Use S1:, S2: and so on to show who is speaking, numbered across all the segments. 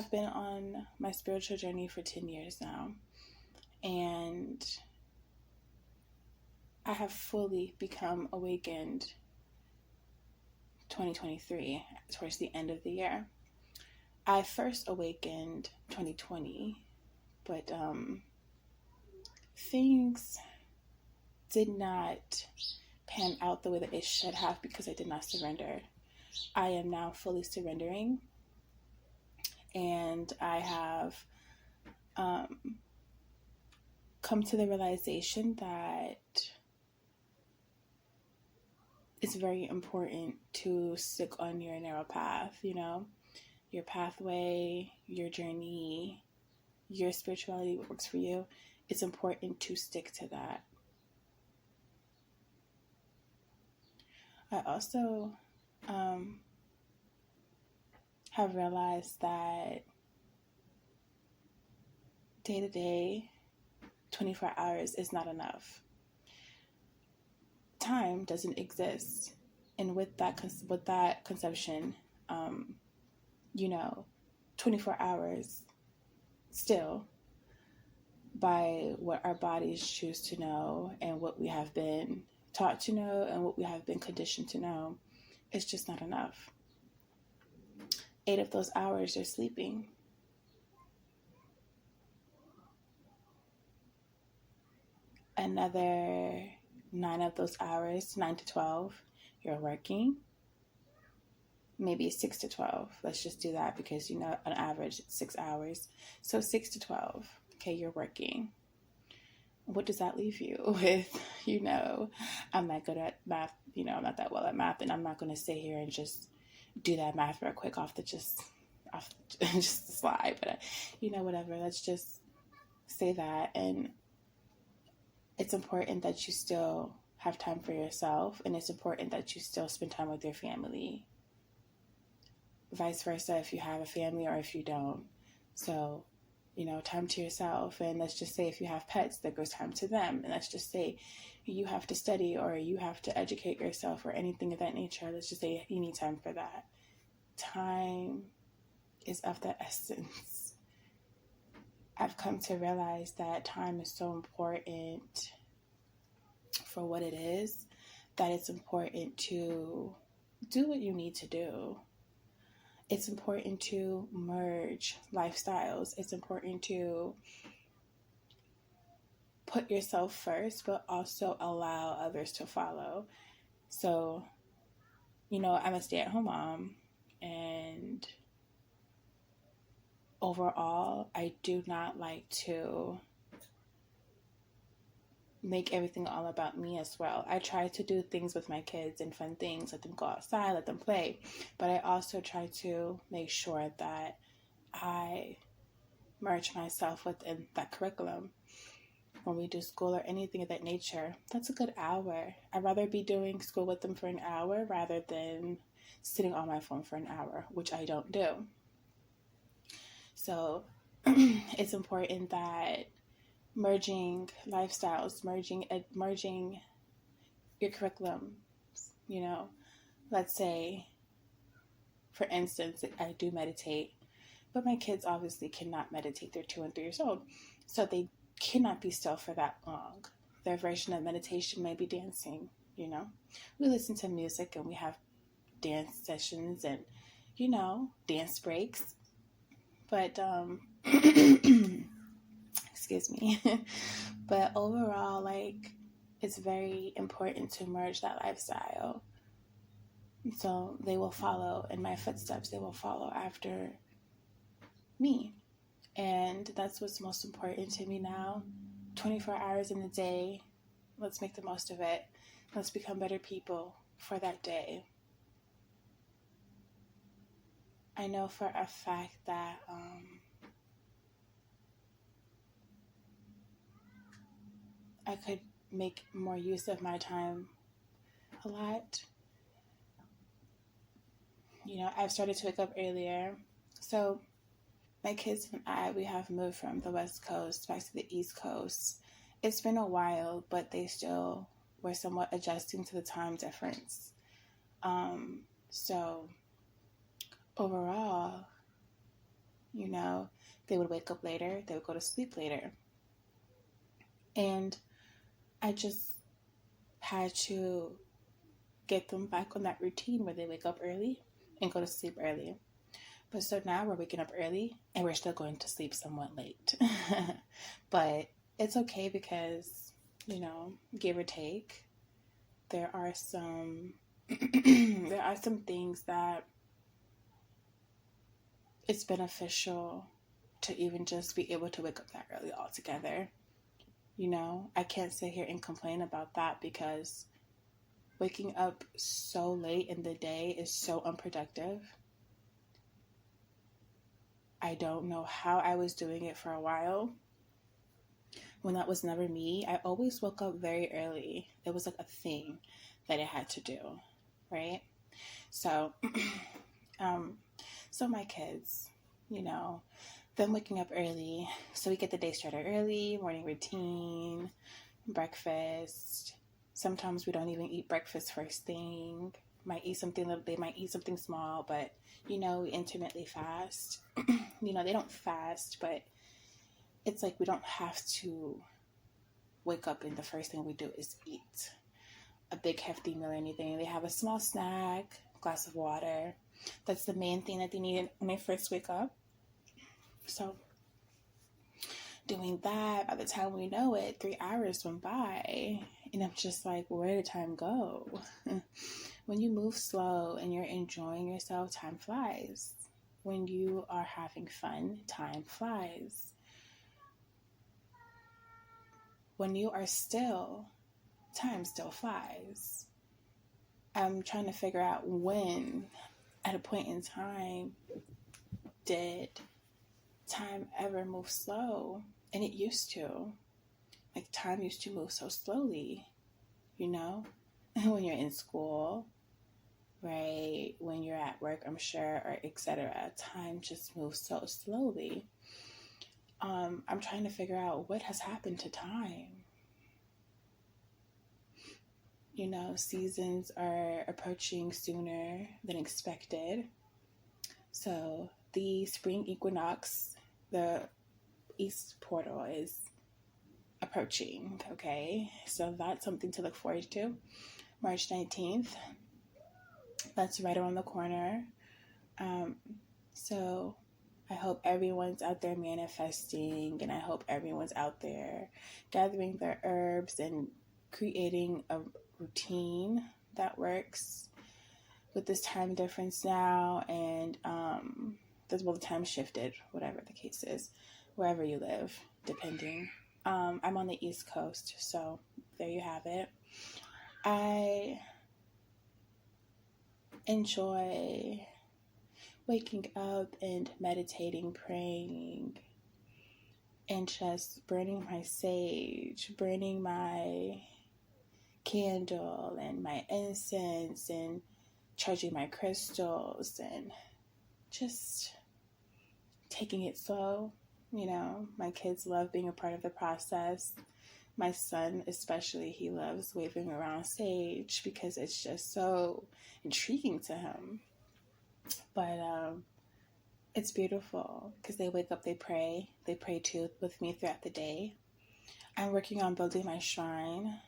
S1: have been on my spiritual journey for 10 years now, and I have fully become awakened 2023, towards the end of the year. I first awakened 2020, but things did not pan out the way that it should have because I did not surrender. I am now fully surrendering, and I have come to the realization that it's very important to stick on your narrow path, your pathway, your journey, your spirituality, what works for you. It's important to stick to that. I also have realized that day to day, 24 hours is not enough. Time doesn't exist, and with that conception, 24 hours still, by what our bodies choose to know and what we have been taught to know and what we have been conditioned to know, it's just not enough. 8 of those hours are sleeping. Another 9 of those hours, 9 to 12, you're working. Maybe 6 to 12. Let's just do that because, on average, it's 6 hours. So 6 to 12, okay, you're working. What does that leave you with? I'm not good at math, I'm not that well at math, and I'm not going to sit here and just do that math real quick off just the slide, but whatever, let's just say that. And it's important that you still have time for yourself, and it's important that you still spend time with your family. Vice versa, if you have a family or if you don't. So, time to yourself. And let's just say if you have pets, there goes time to them. And let's just say you have to study or you have to educate yourself or anything of that nature. Let's just say you need time for that. Time is of the essence. I've come to realize that time is so important for what it is, that it's important to do what you need to do. It's important to merge lifestyles. It's important to put yourself first, but also allow others to follow. So, I'm a stay-at-home mom, and overall, I do not like to make everything all about me as well. I try to do things with my kids and fun things, let them go outside, let them play, but I also try to make sure that I merge myself within that curriculum. When we do school or anything of that nature, that's a good hour. I'd rather be doing school with them for an hour rather than sitting on my phone for an hour, which I don't do. So it's important that merging lifestyles, merging your curriculum, let's say, for instance, I do meditate, but my kids obviously cannot meditate. They're 2 and 3 years old, so they cannot be still for that long. Their version of meditation may be dancing, we listen to music and we have dance sessions and, dance breaks, but, excuse me. But overall, it's very important to merge that lifestyle. So they will follow in my footsteps. They will follow after me. And that's what's most important to me now. 24 hours in a day. Let's make the most of it. Let's become better people for that day. I know for a fact that I could make more use of my time a lot. I've started to wake up earlier. So my kids and I, we have moved from the West Coast back to the East Coast. It's been a while, but they still were somewhat adjusting to the time difference. So overall, They would wake up later. They would go to sleep later. And I just had to get them back on that routine where they wake up early and go to sleep early. But so now we're waking up early and we're still going to sleep somewhat late. But it's okay because, give or take, there are some things that it's beneficial to even just be able to wake up that early altogether. I can't sit here and complain about that because waking up so late in the day is so unproductive. I don't know how I was doing it for a while when that was never me. I always woke up very early. It was like a thing that I had to do, right? So, so my kids, them waking up early, so we get the day started early, morning routine, breakfast. Sometimes we don't even eat breakfast first thing. They might eat something small, but we intermittently fast. They don't fast, but it's like we don't have to wake up and the first thing we do is eat a big hefty meal or anything. They have a small snack, glass of water. That's the main thing that they need when they first wake up. So doing that, by the time we know it, 3 hours went by. And I'm just like, where did time go? When you move slow and you're enjoying yourself, time flies. When you are having fun, time flies. When you are still, time still flies. I'm trying to figure out when, at a point in time, did time ever move slow? And it used to. Like, time used to move so slowly, when you're in school, right? When you're at work, I'm sure, or etc. Time just moves so slowly. I'm trying to figure out what has happened to time. Seasons are approaching sooner than expected. So the spring equinox, the east portal is approaching, okay? So that's something to look forward to. March 19th. That's right around the corner. So I hope everyone's out there manifesting, and I hope everyone's out there gathering their herbs and creating a routine that works with this time difference now. And the time shifted, whatever the case is, wherever you live, depending. I'm on the East Coast, so there you have it. I enjoy waking up and meditating, praying, and just burning my sage, burning my candle and my incense, and charging my crystals, and just taking it slow. My kids love being a part of the process. My son especially, he loves waving around sage because it's just so intriguing to him. But it's beautiful because they wake up, they pray too with me throughout the day. I'm working on building my shrine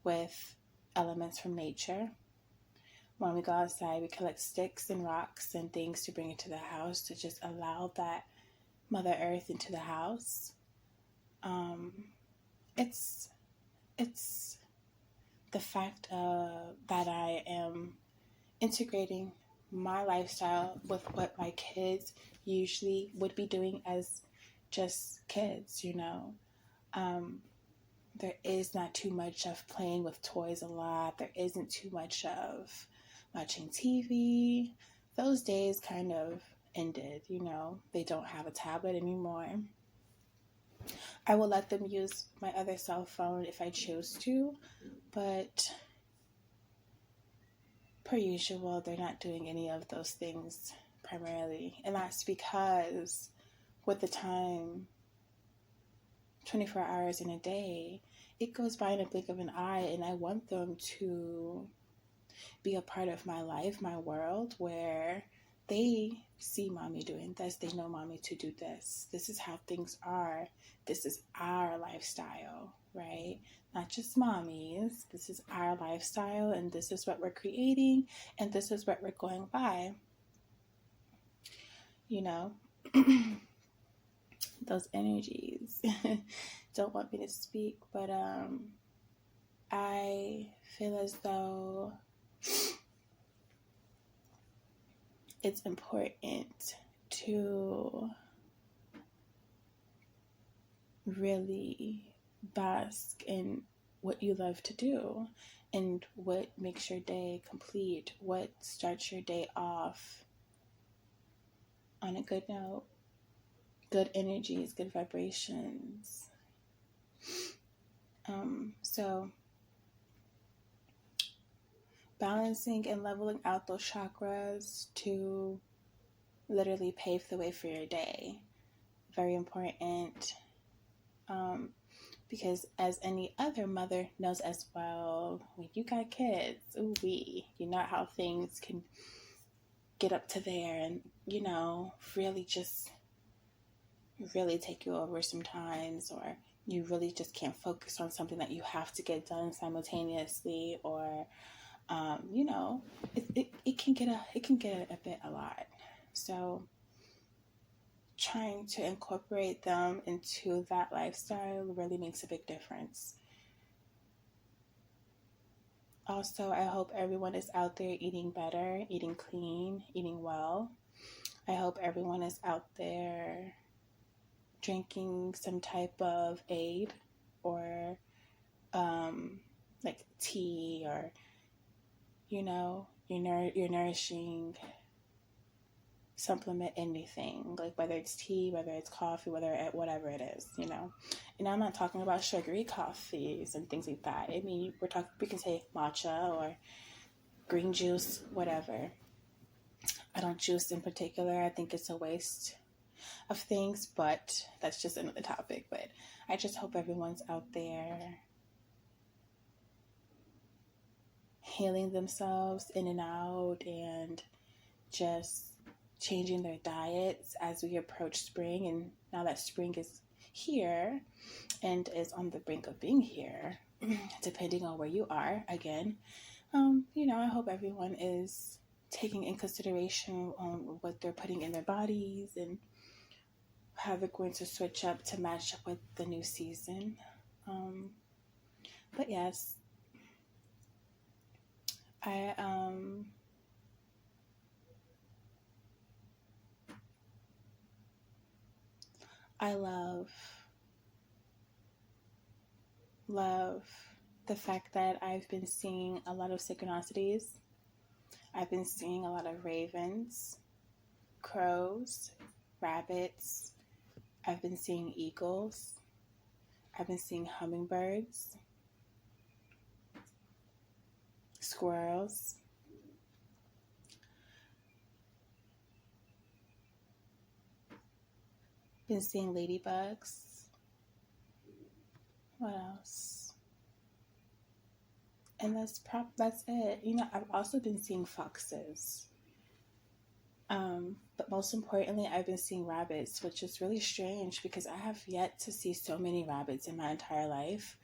S1: with elements from nature. When we go outside, we collect sticks and rocks and things to bring into the house to just allow that Mother Earth into the house. It's the fact that I am integrating my lifestyle with what my kids usually would be doing as just kids, There is not too much of playing with toys a lot. There isn't too much of watching TV. Those days kind of ended, They don't have a tablet anymore. I will let them use my other cell phone if I choose to, but per usual, they're not doing any of those things primarily. And that's because with the time, 24 hours in a day, it goes by in a blink of an eye, and I want them to be a part of my life, my world, where they see mommy doing this. They know mommy to do this. This is how things are. This is our lifestyle, right? Not just mommy's. This is our lifestyle, and this is what we're creating, and this is what we're going by. You know, those energies don't want me to speak, but I feel as though it's important to really bask in what you love to do and what makes your day complete, what starts your day off on a good note, good energies, good vibrations. So balancing and leveling out those chakras to literally pave the way for your day. Very important. Because as any other mother knows as well, when you got kids, you know how things can get up to there and, really take you over sometimes, or you really just can't focus on something that you have to get done simultaneously, or it can get a lot. So trying to incorporate them into that lifestyle really makes a big difference. Also, I hope everyone is out there eating better, eating clean, eating well. I hope everyone is out there drinking some type of aid, or like tea, or you're nourishing supplement, anything, like whether it's tea, whether it's coffee, whatever it is, And I'm not talking about sugary coffees and things like that. I mean, we can say matcha or green juice, whatever. I don't juice in particular. I think it's a waste of things, but that's just another topic. But I just hope everyone's out there healing themselves in and out, and just changing their diets as we approach spring. And now that spring is here and is on the brink of being here, depending on where you are, again, I hope everyone is taking in consideration on what they're putting in their bodies and how they're going to switch up to match up with the new season. But yes, I love the fact that I've been seeing a lot of synchronicities. I've been seeing a lot of ravens, crows, rabbits. I've been seeing eagles. I've been seeing hummingbirds, squirrels. Been seeing ladybugs. What else? And that's it. I've also been seeing foxes. But most importantly, I've been seeing rabbits, which is really strange because I have yet to see so many rabbits in my entire life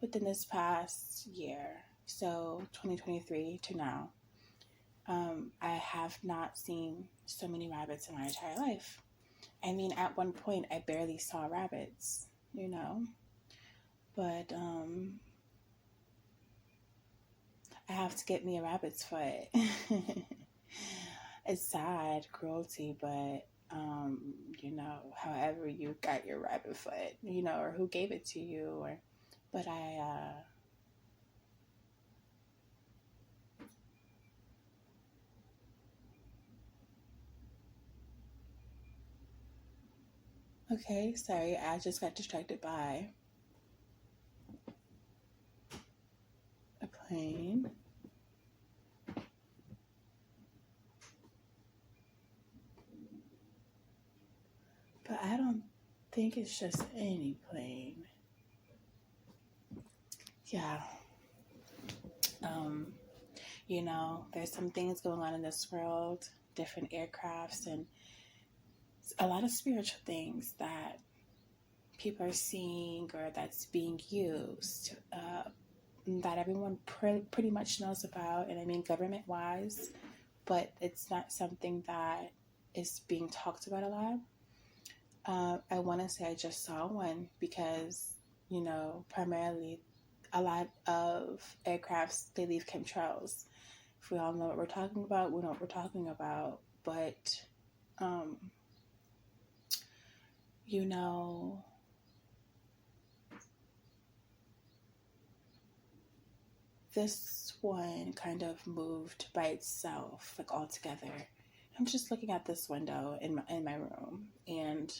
S1: within this past year. So 2023 to now, I have not seen so many rabbits in my entire life. I mean, at one point, I barely saw rabbits, but I have to get me a rabbit's foot. It's sad, cruelty, but, however you got your rabbit foot, or who gave it to you, but okay, sorry, I just got distracted by a plane. But I don't think it's just any plane. Yeah. There's some things going on in this world different aircrafts and a lot of spiritual things that people are seeing or that's being used, that everyone pretty much knows about, and I mean government-wise, but it's not something that is being talked about a lot. I want to say I just saw one because, primarily a lot of aircrafts, they leave chemtrails. If we all know what we're talking about, we know what we're talking about. But, this one kind of moved by itself, like all together. I'm just looking at this window in my room, and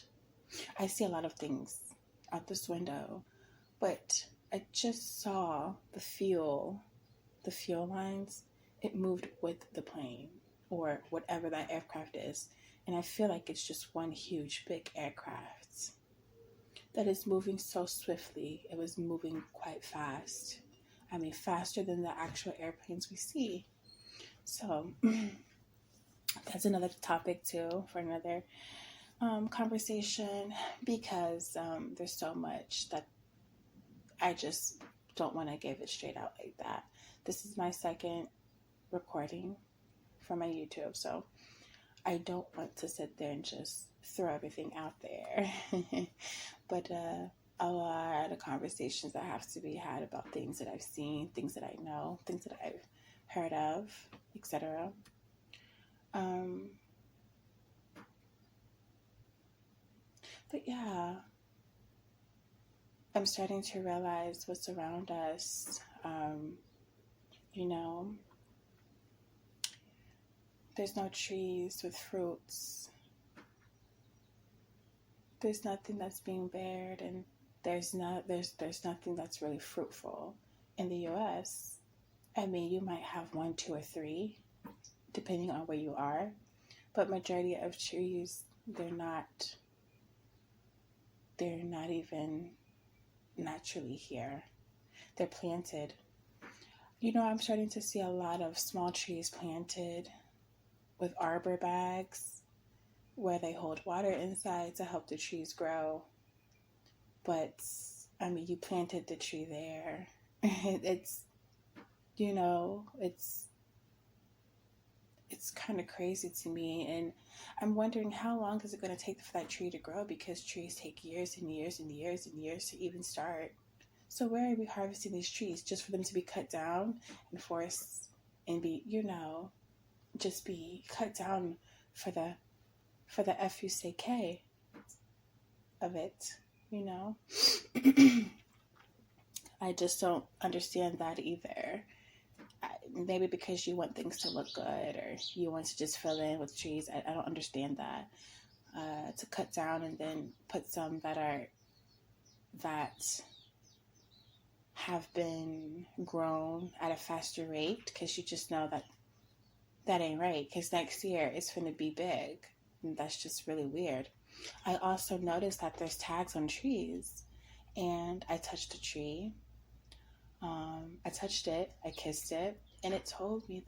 S1: I see a lot of things out this window, but I just saw the fuel lines. It moved with the plane or whatever that aircraft is, and I feel like it's just one huge big aircraft that is moving so swiftly. It was moving quite fast. I mean, faster than the actual airplanes we see. So that's another topic too for another conversation, because there's so much that I just don't want to give it straight out like that. This is my second recording for my YouTube, so I don't want to sit there and just throw everything out there. But a lot of conversations that have to be had about things that I've seen, things that I know, things that I've heard of, etc. But yeah, I'm starting to realize what's around us. There's no trees with fruits. There's nothing that's being bared, and there's nothing that's really fruitful in the U.S. I mean, you might have 1, 2, or 3, depending on where you are, but majority of trees, they're not even naturally here. They're planted. I'm starting to see a lot of small trees planted with arbor bags where they hold water inside to help the trees grow. But, I mean, you planted the tree there. It's kind of crazy to me. And I'm wondering, how long is it going to take for that tree to grow? Because trees take years and years and years and years to even start. So where are we harvesting these trees? Just for them to be cut down and forced and be, just be cut down for the FUCK of it, I just don't understand that either. Maybe because you want things to look good, or you want to just fill in with trees. I don't understand that. To cut down and then put some that have been grown at a faster rate, because you just know that ain't right, because next year it's going to be big, and that's just really weird. I also noticed that there's tags on trees, and I touched a tree. I touched it, I kissed it, and it told me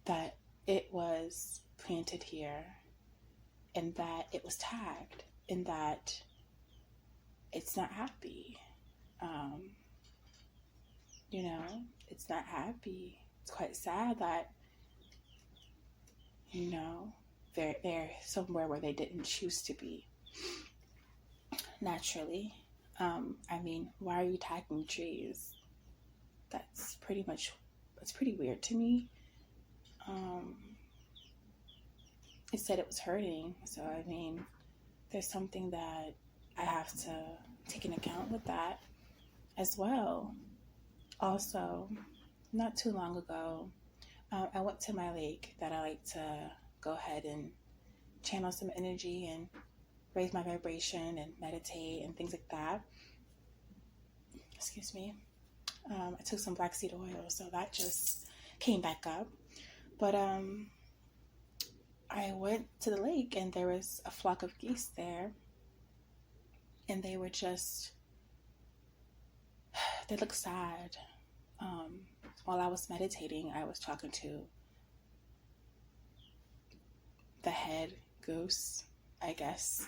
S1: that it was planted here, and that it was tagged, and that it's not happy. It's not happy. It's quite sad that, they're somewhere where they didn't choose to be naturally. I mean, why are you tagging trees? That's pretty weird to me. It said it was hurting, so I mean, there's something that I have to take into account with that as well. Also, not too long ago, I went to my lake that I like to go ahead and channel some energy and raise my vibration and meditate and things like that. Excuse me. I took some black seed oil, so that just came back up. But I went to the lake, and there was a flock of geese there, and they looked sad. While I was meditating, I was talking to head goose, I guess.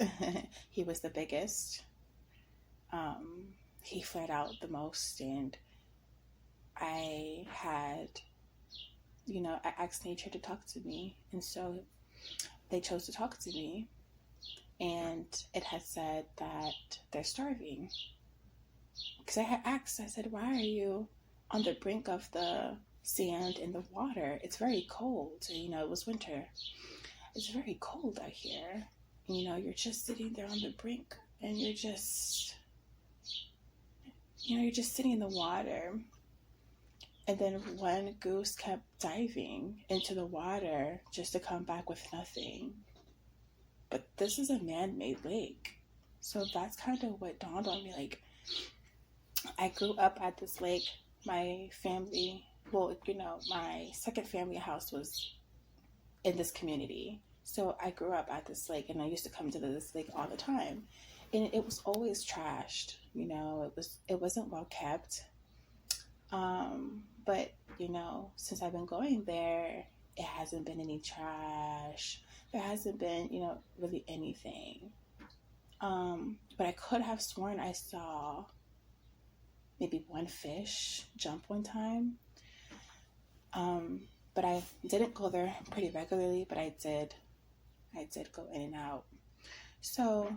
S1: He was the biggest. He flared out the most, and I had, I asked nature to talk to me, and so they chose to talk to me, and it had said that they're starving. Because I had asked, I said, why are you on the brink of the sand and the water? It's very cold. It was winter. It's very cold out here. You're just sitting there on the brink, and you're just sitting in the water. And then one goose kept diving into the water just to come back with nothing. But this is a man-made lake. So that's kind of what dawned on me. Like, I grew up at this lake. My family, my second family house was in this community. So I grew up at this lake, and I used to come to this lake all the time. And it was always trashed. It wasn't well kept. But, since I've been going there, it hasn't been any trash. There hasn't been, really anything. But I could have sworn I saw maybe one fish jump one time. But I didn't go there pretty regularly, but I did go in and out. So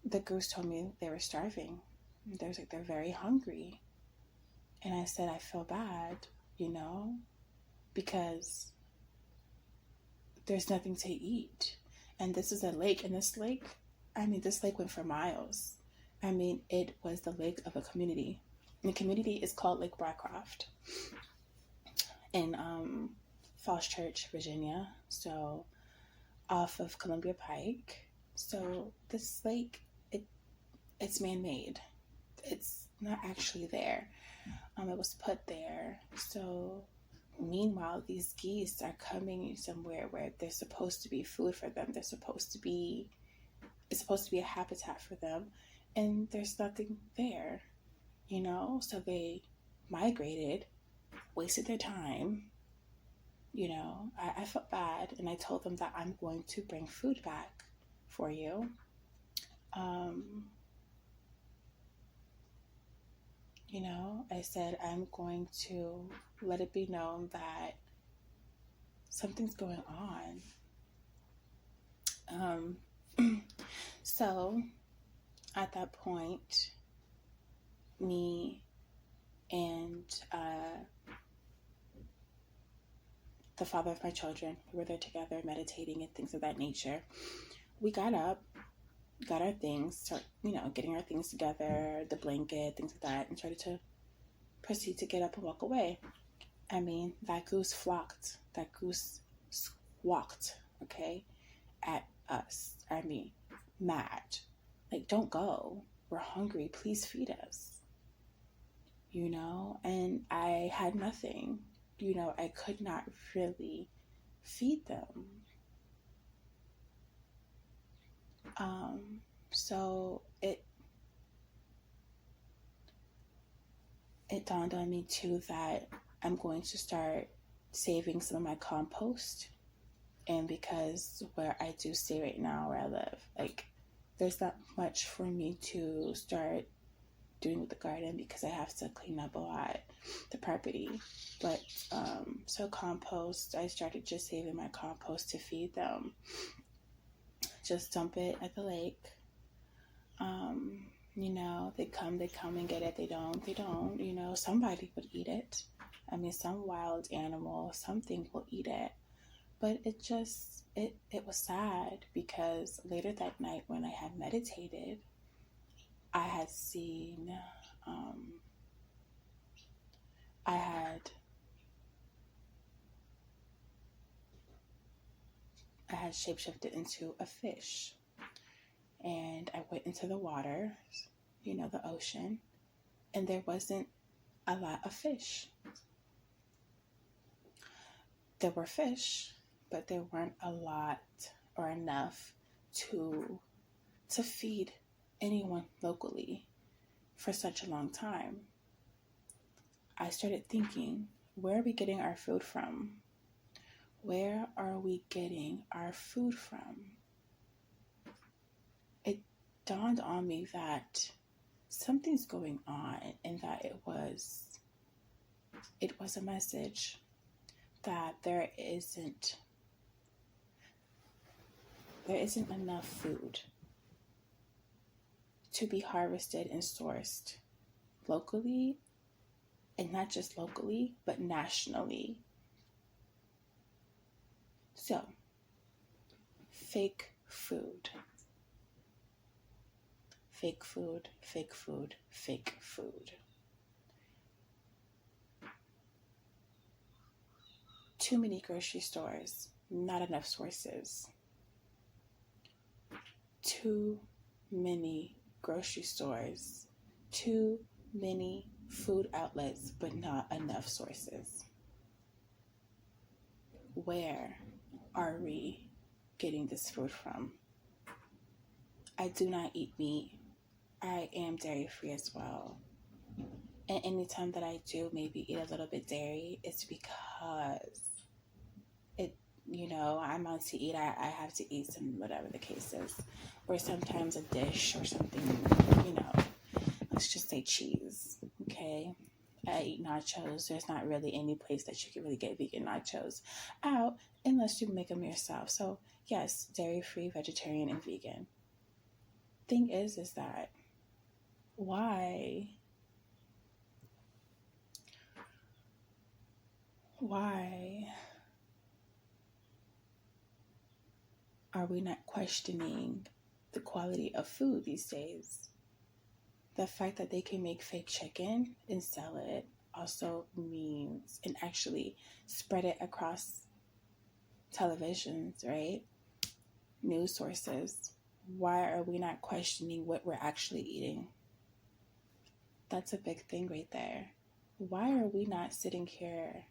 S1: the goose told me they were starving. They was like, they're very hungry. And I said, I feel bad, because there's nothing to eat. And this is a lake, and this lake went for miles. It was the lake of a community. And the community is called Lake Bracroft in Falls Church, Virginia. So off of Columbia Pike. So this lake, it's man-made. It's not actually there. It was put there. So meanwhile, these geese are coming somewhere where there's supposed to be food for them. It's supposed to be a habitat for them, and there's nothing there, So they migrated, wasted their time. I felt bad, and I told them that I'm going to bring food back for you. I said, I'm going to let it be known that something's going on. So at that point, me and the father of my children, we were there together meditating and things of that nature. We got up, got our things, start, getting our things together, the blanket, things like that, and started to proceed to get up and walk away. That goose flocked, that goose squawked, okay, at us. Mad. Like, don't go. We're hungry. Please feed us. And I had nothing. I could not really feed them. So it dawned on me too that I'm going to start saving some of my compost. And because where I do stay right now, where I live, like, there's not much for me to start doing with the garden because I have to clean up a lot, the property. But so compost, I started just saving my compost to feed them. Just dump it at the lake. They come and get it. They don't, somebody would eat it. Some wild animal, something will eat it. But it was sad because later that night when I had meditated, I had seen, I had shapeshifted into a fish. And I went into the water, the ocean, and there wasn't a lot of fish. There were fish, but there weren't a lot or enough to feed anyone locally for such a long time. I started thinking, where are we getting our food from? Where are we getting our food from? It dawned on me that something's going on, and that it was a message that there isn't enough food to be harvested and sourced locally, and not just locally, but nationally. So, fake food. Fake food, fake food, fake food. Too many grocery stores, not enough sources. Too many grocery stores, too many food outlets, but not enough sources. Where are we getting this food from? I do not eat meat. I am dairy free as well. And anytime that I do maybe eat a little bit dairy, it's because I'm out to eat. I have to eat some, whatever the case is. Or sometimes a dish or something, let's just say cheese, okay? I eat nachos. There's not really any place that you can really get vegan nachos out unless you make them yourself. So yes, dairy-free, vegetarian, and vegan. Thing is that why are we not questioning the quality of food these days? The fact that they can make fake chicken and sell it also means, and actually spread it across televisions, right? News sources. Why are we not questioning what we're actually eating? That's a big thing right there. Why are we not sitting here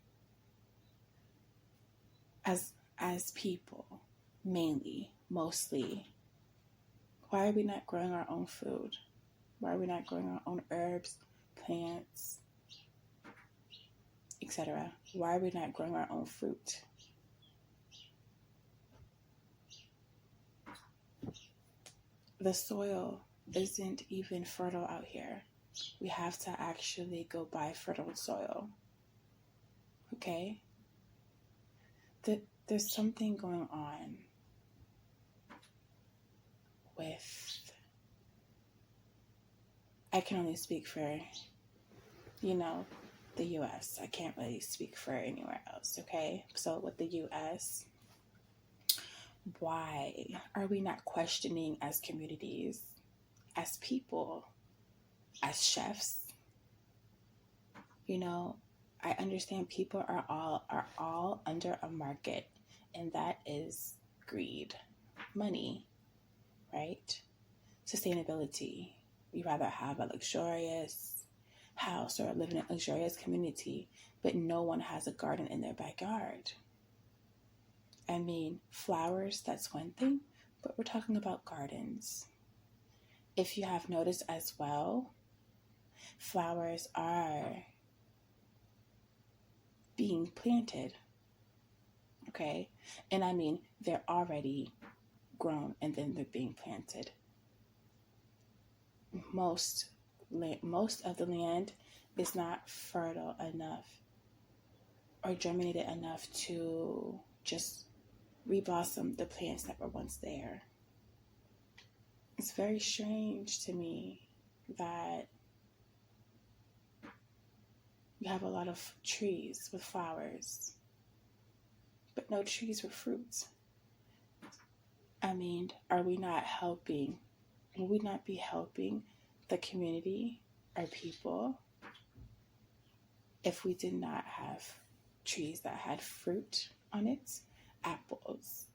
S1: as people, mostly? Why are we not growing our own food? Why are we not growing our own herbs, plants, etc.? Why are we not growing our own fruit? The soil isn't even fertile out here. We have to actually go buy fertile soil. Okay? There's something going on with, I can only speak for, the U.S. I can't really speak for anywhere else, okay? So with the U.S., why are we not questioning as communities, as people, as chefs? I understand people are all under a market, and that is greed, money, right? Sustainability. We rather have a luxurious house or live in a luxurious community, but no one has a garden in their backyard. I mean, flowers, that's one thing, but we're talking about gardens. If you have noticed as well, flowers are being planted, okay? And I mean, they're already grown and then they're being planted. Most of the land is not fertile enough or germinated enough to just reblossom the plants that were once there. It's very strange to me that you have a lot of trees with flowers, but no trees with fruits. I mean, are we not helping? Will we not be helping the community, our people, if we did not have trees that had fruit on it? Apples,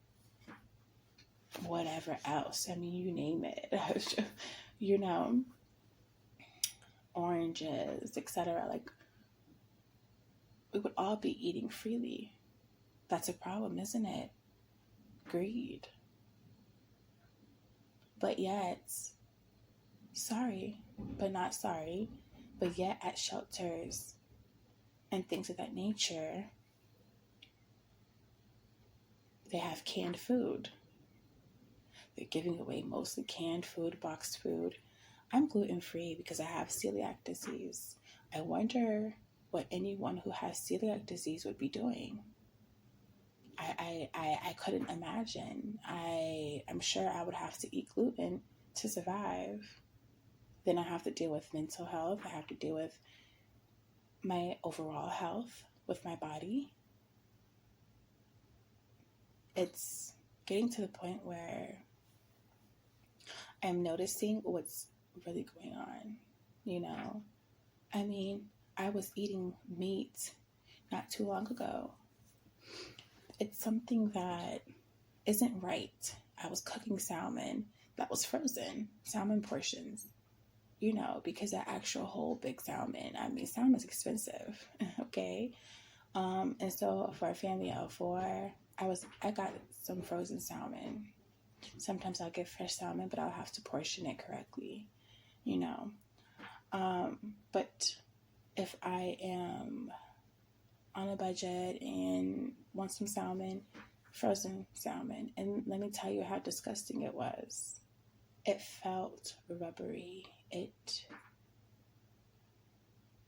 S1: whatever else. I mean, you name it. Oranges, etc. Like, we would all be eating freely. That's a problem, isn't it? Greed. But yet, sorry, but not sorry, but yet at shelters and things of that nature, They have canned food. They're giving away mostly canned food, boxed food. I'm gluten-free because I have celiac disease. I wonder what anyone who has celiac disease would be doing. I couldn't imagine. I'm sure I would have to eat gluten to survive. Then I have to deal with mental health. I have to deal with my overall health with my body. It's getting to the point where I'm noticing what's really going on, you know? I mean, I was eating meat not too long ago. It's something that isn't right. I was cooking salmon that was frozen, salmon portions, you know, because that actual whole big salmon, I mean, salmon's expensive, okay? And so for a family of 4, I got some frozen salmon. Sometimes I'll get fresh salmon, but I'll have to portion it correctly, you know. But if I am on a budget and want some salmon, frozen salmon, and let me tell you how disgusting it was. It felt rubbery.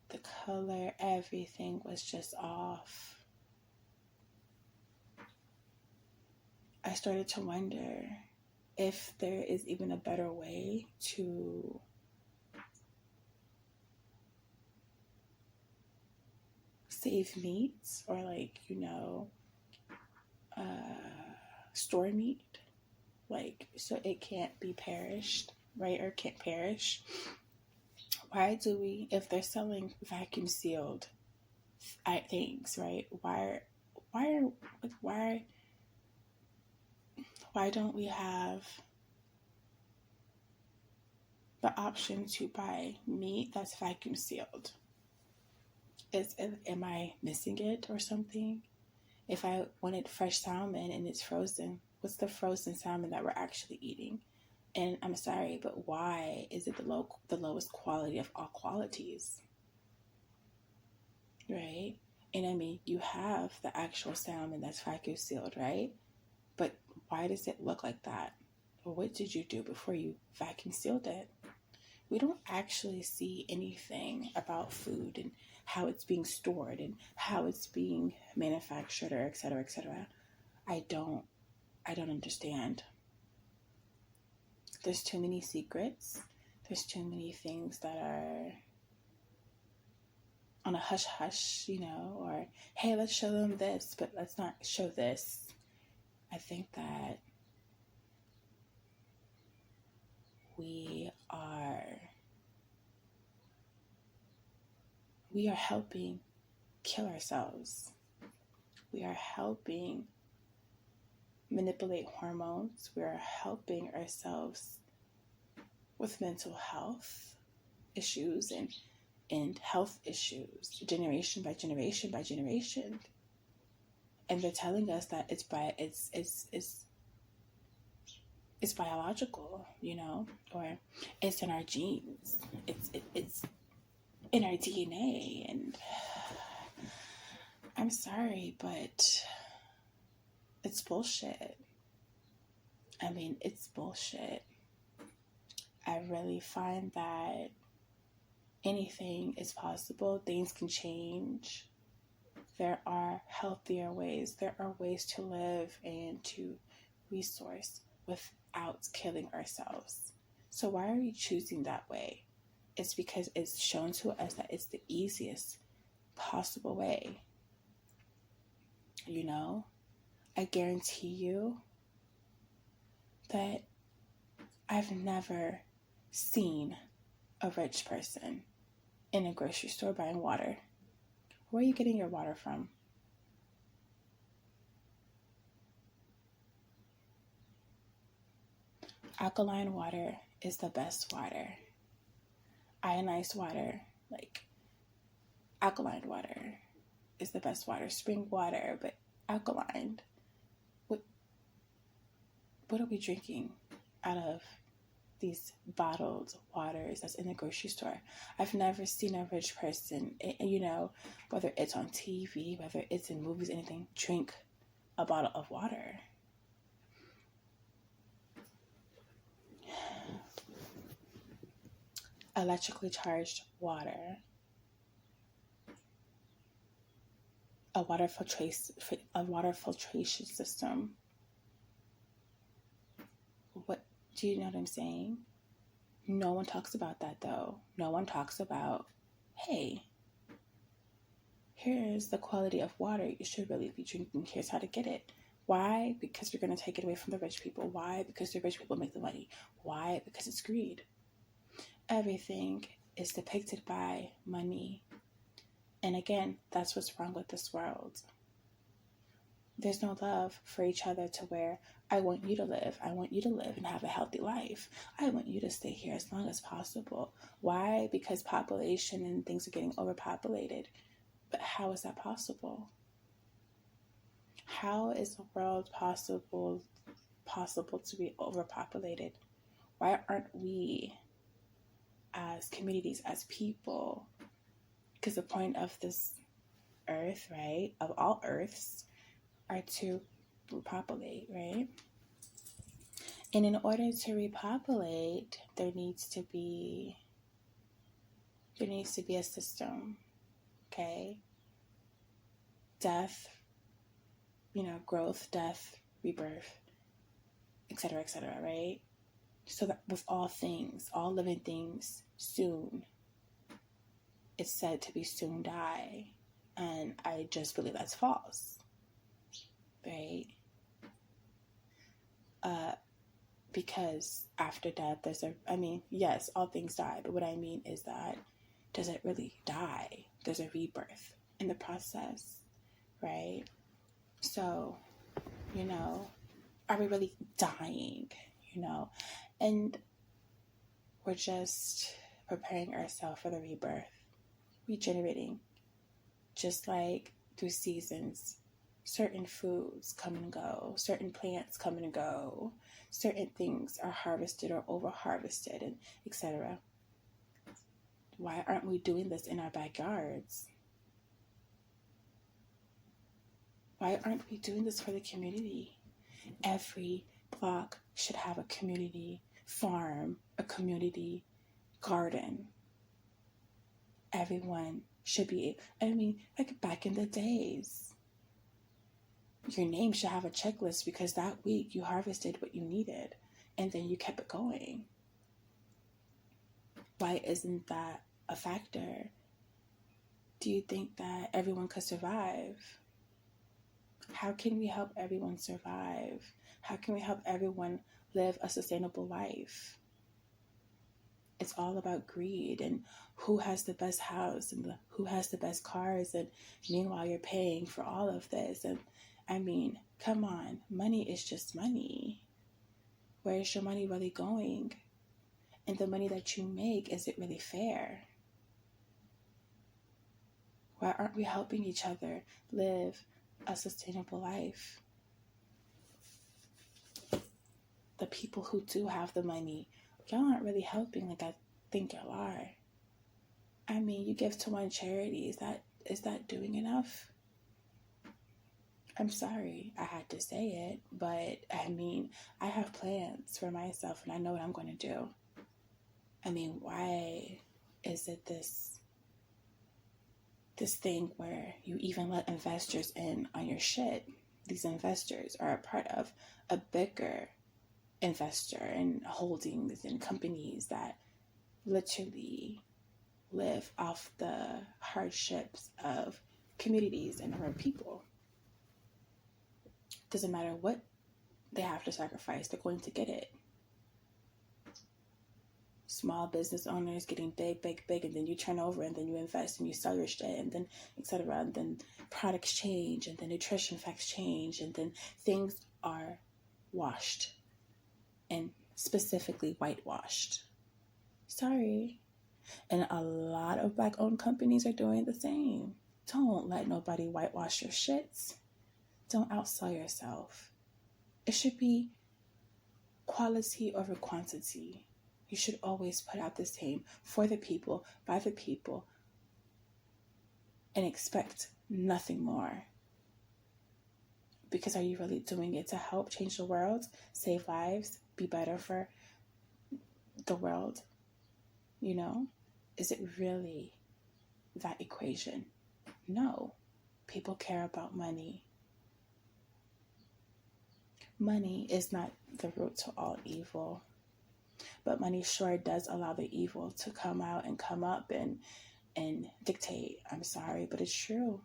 S1: The color, everything was just off. I started to wonder if there is even a better way to save meats or store meat, so it can't be perished, right? Or can't perish. Why do we, if they're selling vacuum sealed things, right? Why don't we have the option to buy meat that's vacuum sealed? Am I missing it or something? If I wanted fresh salmon and it's frozen, what's the frozen salmon that we're actually eating? And I'm sorry, but why is it the lowest quality of all qualities? Right? And I mean, you have the actual salmon that's vacuum sealed, right? But why does it look like that? Or what did you do before you vacuum sealed it? We don't actually see anything about food and how it's being stored and how it's being manufactured, or et cetera, et cetera. I don't understand. There's too many secrets. There's too many things that are on a hush-hush, you know, or, hey, let's show them this, but let's not show this. I think that we are helping kill ourselves. We are helping manipulate hormones. We are helping ourselves with mental health issues and health issues, generation by generation by generation. And they're telling us that it's biological, you know, or it's in our genes. It's in our DNA. And I'm sorry, but it's bullshit. I mean, it's bullshit. I really find that anything is possible. Things can change. There are healthier ways. There are ways to live and to resource without killing ourselves. So why are we choosing that way? It's because it's shown to us that it's the easiest possible way. You know, I guarantee you that I've never seen a rich person in a grocery store buying water. Where are you getting your water from? Alkaline water is the best water. Ionized water, like alkaline water, is the best water. Spring water, but alkaline. What are we drinking out of these bottled waters that's in the grocery store? I've never seen a rich person, you know, whether it's on TV, whether it's in movies, anything, drink a bottle of water. electrically charged water, a water filtration system. What do you know what I'm saying? No one talks about that though. No one talks about, hey, here's the quality of water you should really be drinking. Here's how to get it. Why? Because we're going to take it away from the rich people. Why? Because the rich people make the money. Why? Because it's greed. Everything is depicted by money. And again, that's what's wrong with this world. There's no love for each other to where I want you to live. I want you to live and have a healthy life. I want you to stay here as long as possible. Why? Because population and things are getting overpopulated. But how is that possible? How is the world possible to be overpopulated? Why aren't we as communities, as people? Because the point of this earth, right, of all earths, are to repopulate, right? And in order to repopulate, there needs to be a system, okay? Death, growth, death, rebirth, etc., right? So that with all things, all living things, soon, it's said to be soon die. And I just believe that's false, right? Because after death, yes, all things die. But what I mean is that, does it really die? There's a rebirth in the process, right? So, are we really dying, And we're just preparing ourselves for the rebirth, regenerating, just like through seasons. Certain foods come and go, certain plants come and go, certain things are harvested or over-harvested, and etc. Why aren't we doing this in our backyards? Why aren't we doing this for the community? Every block should have a community farm, a community garden. Everyone should be, like back in the days, your name should have a checklist because that week you harvested what you needed and then you kept it going. Why isn't that a factor? Do you think that everyone could survive? How can we help everyone survive? How can we help everyone live a sustainable life? It's all about greed and who has the best house and who has the best cars, and meanwhile you're paying for all of this. And come on, money is just money. Where is your money really going? And the money that you make, is it really fair? Why aren't we helping each other live a sustainable life? The people who do have the money, y'all aren't really helping like I think y'all are. You give to one charity, is that doing enough? I'm sorry I had to say it, but I have plans for myself and I know what I'm going to do. Why is it this thing where you even let investors in on your shit? These investors are a part of a bigger investor and holdings and companies that literally live off the hardships of communities and our people. Doesn't matter what they have to sacrifice, they're going to get it. Small business owners getting big, and then you turn over and then you invest and you sell your shit and then etc. And then products change and then nutrition facts change and then things are washed and specifically whitewashed. Sorry. And a lot of Black-owned companies are doing the same. Don't let nobody whitewash your shits. Don't outsell yourself. It should be quality over quantity. You should always put out the same for the people, by the people, and expect nothing more. Because are you really doing it to help change the world, save lives, be better for the world? You know, is it really that equation? No. People care about money. Money is not the root to all evil, but money sure does allow the evil to come out and come up and dictate. I'm sorry, but it's true.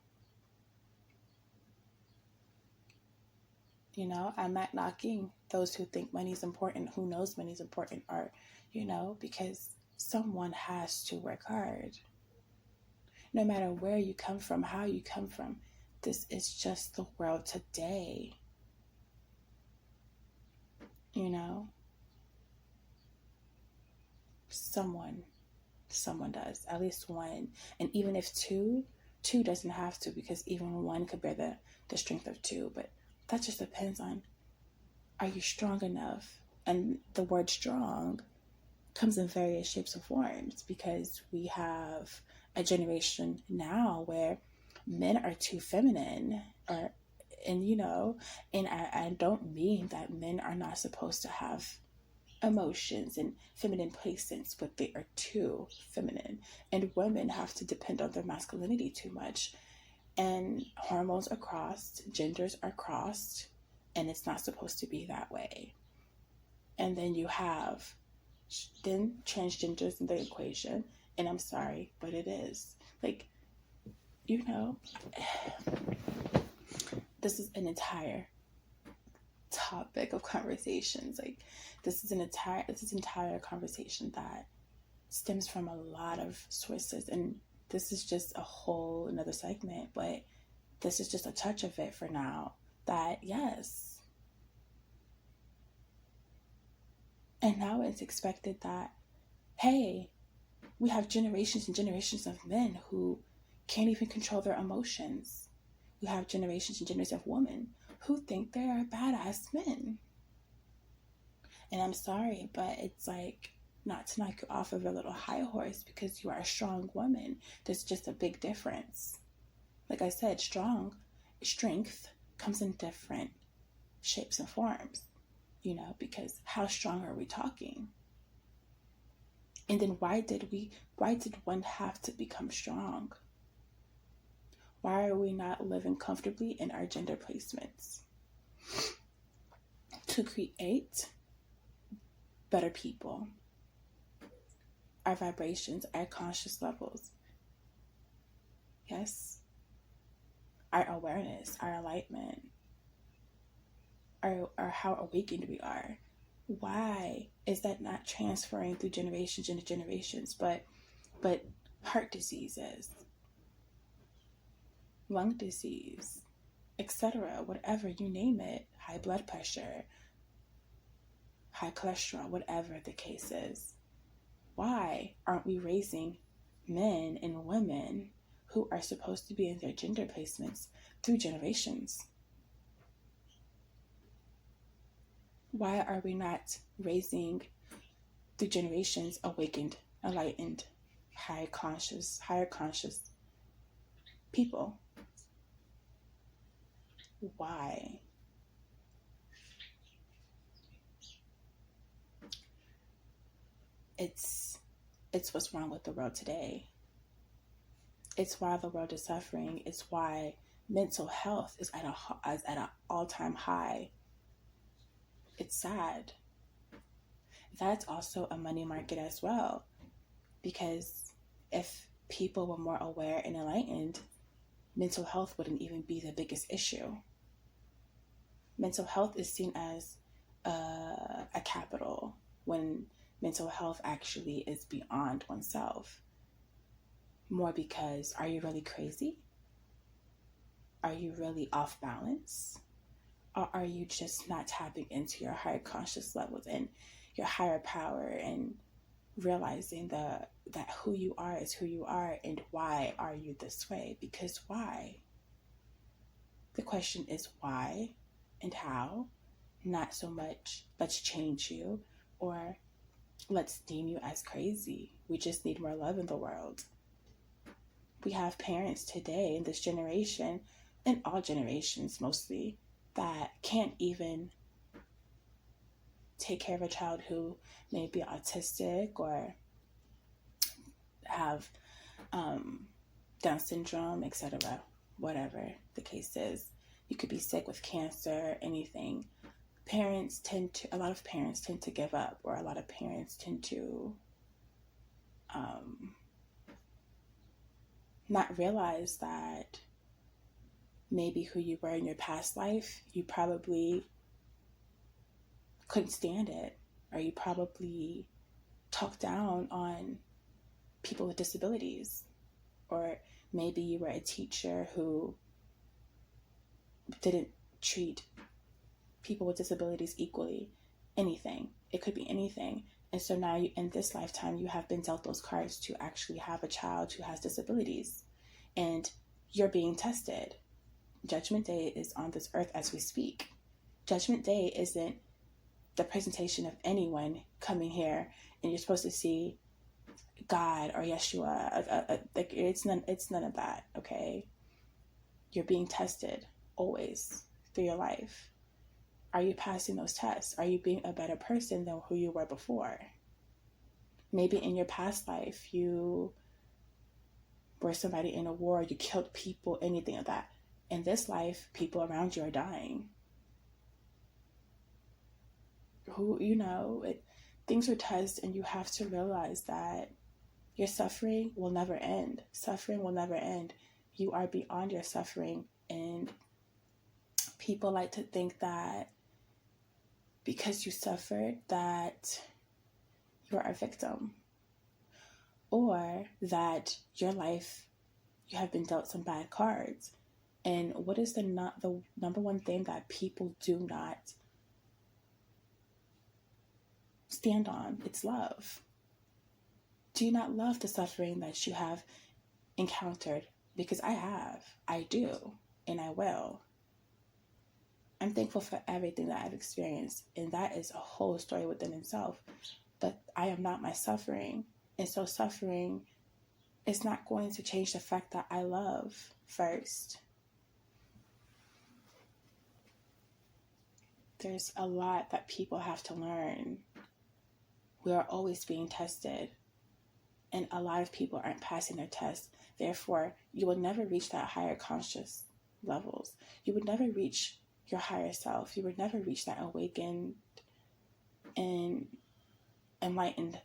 S1: You know, I'm not knocking those who think money's important, who knows money's important, or, you know, because someone has to work hard. No matter where you come from, how you come from, this is just the world today. You know, someone does, at least one. And even if two doesn't have to, because even one could bear the strength of two. But that just depends on, are you strong enough? And the word strong comes in various shapes and forms, because we have a generation now where men are too feminine, and you know, and I don't mean that men are not supposed to have emotions and feminine placements, but they are too feminine, and women have to depend on their masculinity too much, and hormones are crossed, genders are crossed, and it's not supposed to be that way. And then you have then transgenders in the equation, and I'm sorry, but it is like, you know, this is an entire topic of conversations. Like, this is entire conversation that stems from a lot of sources, and this is just a whole another segment, but this is just a touch of it for now. That, yes, and now it's expected that, hey, we have generations and generations of men who can't even control their emotions. We have generations and generations of women who think they are badass men. And I'm sorry, but it's like, not to knock you off of your little high horse because you are a strong woman. There's just a big difference. Like I said, strength comes in different shapes and forms, you know, because how strong are we talking? And then why did one have to become strong? Why are we not living comfortably in our gender placements? To create better people, our vibrations, our conscious levels. Yes. Our awareness, our enlightenment, our how awakened we are. Why is that not transferring through generations and generations? But heart diseases, lung disease, etc., whatever, you name it, high blood pressure, high cholesterol, whatever the case is. Why aren't we raising men and women who are supposed to be in their gender placements through generations? Why are we not raising through generations awakened, enlightened, higher conscious people? Why? It's what's wrong with the world today. It's why the world is suffering. It's why mental health is at an all-time high. It's sad. That's also a money market as well, because if people were more aware and enlightened, mental health wouldn't even be the biggest issue. Mental health is seen as a capital, when mental health actually is beyond oneself. More because, are you really crazy? Are you really off balance? Or are you just not tapping into your higher conscious levels and your higher power, and realizing that who you are is who you are, and why are you this way? Because why? The question is why and how, not so much let's change you or let's deem you as crazy. We just need more love in the world. We have parents today in this generation, and all generations mostly, that can't even take care of a child who may be autistic or have Down syndrome, etc., whatever the case is. You could be sick with cancer, anything. A lot of parents tend to give up, or a lot of parents tend to not realize that maybe who you were in your past life, you probably couldn't stand it, or you probably talked down on people with disabilities, or maybe you were a teacher who didn't treat people with disabilities equally. Anything. It could be anything. And so now in this lifetime, you have been dealt those cards to actually have a child who has disabilities. And you're being tested. Judgment Day is on this earth as we speak. Judgment Day isn't the presentation of anyone coming here and you're supposed to see God or Yeshua. It's none of that, okay? You're being tested always through your life. Are you passing those tests? Are you being a better person than who you were before? Maybe in your past life, you were somebody in a war, you killed people, anything like that. In this life, people around you are dying. Things are tested, and you have to realize that your suffering will never end. Suffering will never end. You are beyond your suffering. And people like to think that because you suffered, that you're a victim, or that your life, you have been dealt some bad cards. And what is the number one thing that people do not stand on? It's love. Do you not love the suffering that you have encountered? Because I do, and I will. I'm thankful for everything that I've experienced, and that is a whole story within itself. But I am not my suffering. And so suffering is not going to change the fact that I love first. There's a lot that people have to learn. We are always being tested, and a lot of people aren't passing their tests. Therefore, you will never reach that higher conscious levels. You would never reach your higher self. You would never reach that awakened and enlightened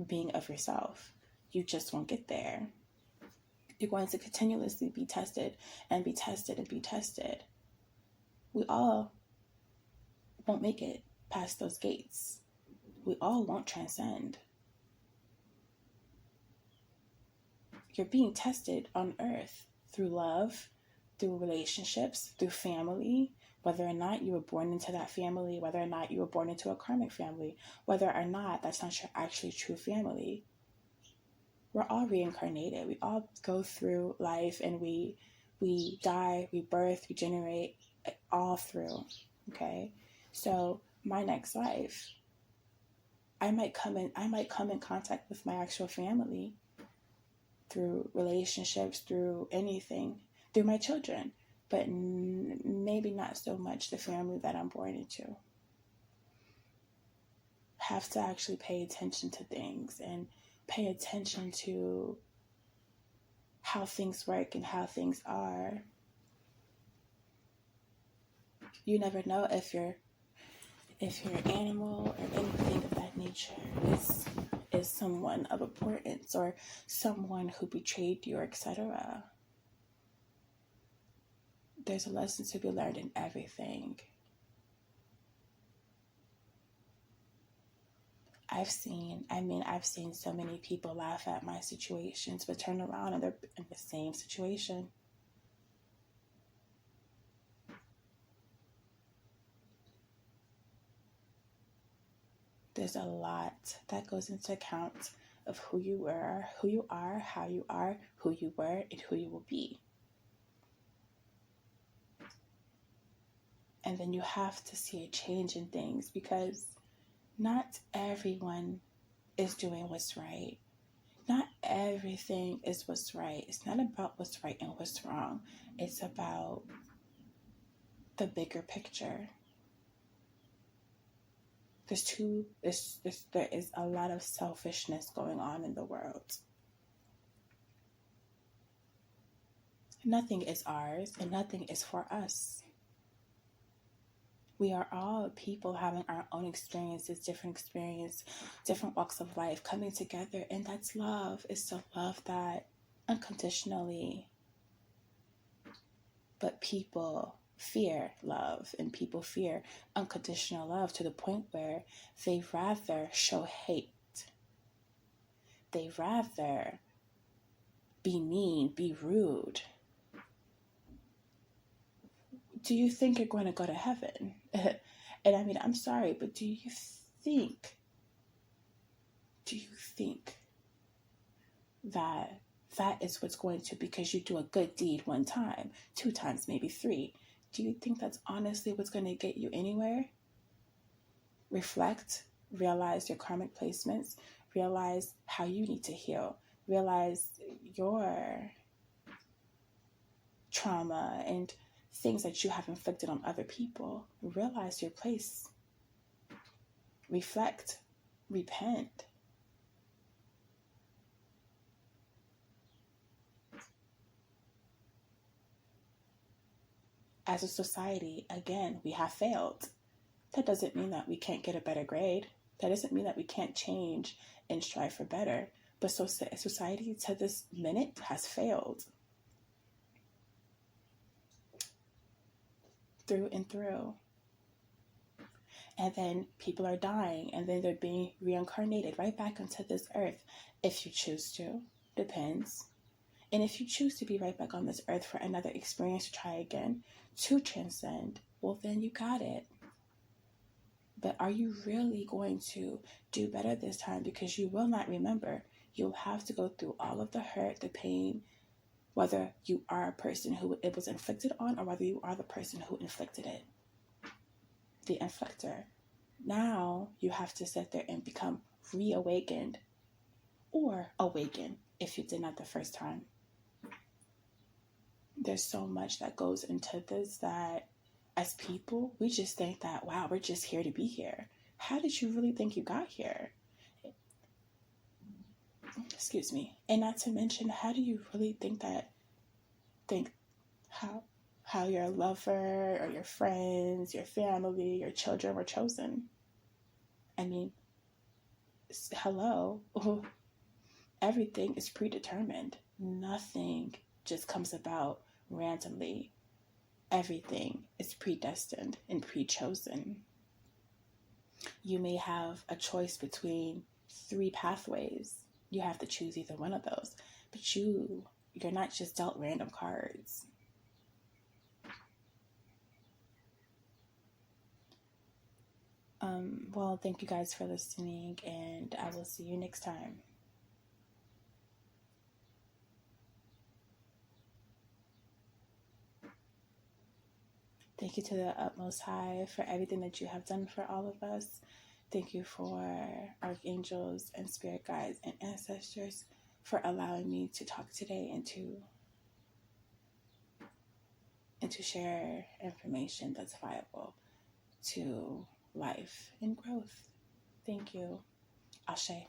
S1: being of yourself. You just won't get there. You're going to continuously be tested and be tested and be tested. We all won't make it past those gates. We all won't transcend. You're being tested on earth through love, through relationships, through family, whether or not you were born into that family, whether or not you were born into a karmic family, whether or not that's not your actually true family. We're all reincarnated. We all go through life, and we die, we birth, regenerate, all through, okay? So my next life, I might come in contact with my actual family through relationships, through anything, through my children, but maybe not so much the family that I'm born into. Have to actually pay attention to things and pay attention to how things work and how things are. You never know if your animal or anything of that nature is someone of importance, or someone who betrayed you, etc. There's a lesson to be learned in everything. I've seen so many people laugh at my situations, but turn around and they're in the same situation. There's a lot that goes into account of who you are, how you are, who you were, and who you will be. And then you have to see a change in things, because not everyone is doing what's right. Not everything is what's right. It's not about what's right and what's wrong. It's about the bigger picture. There is a lot of selfishness going on in the world. Nothing is ours and nothing is for us. We are all people having our own experiences, different walks of life coming together, and that's love. It's to love that unconditionally. But people fear love, and people fear unconditional love to the point where they rather show hate. They rather be mean, be rude. Do you think you're going to go to heaven? And I mean, I'm sorry, but do you think that is what's going to, because you do a good deed one time, 2 times, maybe 3, do you think that's honestly what's going to get you anywhere? Reflect, realize your karmic placements, realize how you need to heal, realize your trauma and things that you have inflicted on other people. Realize your place. Reflect, repent. As a society, again, we have failed. That doesn't mean that we can't get a better grade. That doesn't mean that we can't change and strive for better. But society to this minute has failed. Through and through. And then people are dying, and then they're being reincarnated right back onto this earth. If you choose to. Depends. And if you choose to be right back on this earth for another experience to try again, to transcend, well, then you got it. But are you really going to do better this time? Because you will not remember. You'll have to go through all of the hurt, the pain, whether you are a person who it was inflicted on or whether you are the person who inflicted it. The inflictor. Now you have to sit there and become reawakened or awaken if you did not the first time. There's so much that goes into this that as people, we just think that, wow, we're just here to be here. How did you really think you got here? Excuse me. And not to mention, how do you really think how your lover or your friends, your family, your children were chosen? I mean, hello. Everything is predetermined. Nothing just comes about randomly. Everything is predestined and pre-chosen. You may have a choice between 3 pathways. You have to choose either one of those. But you're not just dealt random cards. Well, thank you guys for listening, and I will see you next time. Thank you to the Utmost High for everything that you have done for all of us. Thank you for archangels and spirit guides and ancestors for allowing me to talk today and to share information that's viable to life and growth. Thank you. Ashe.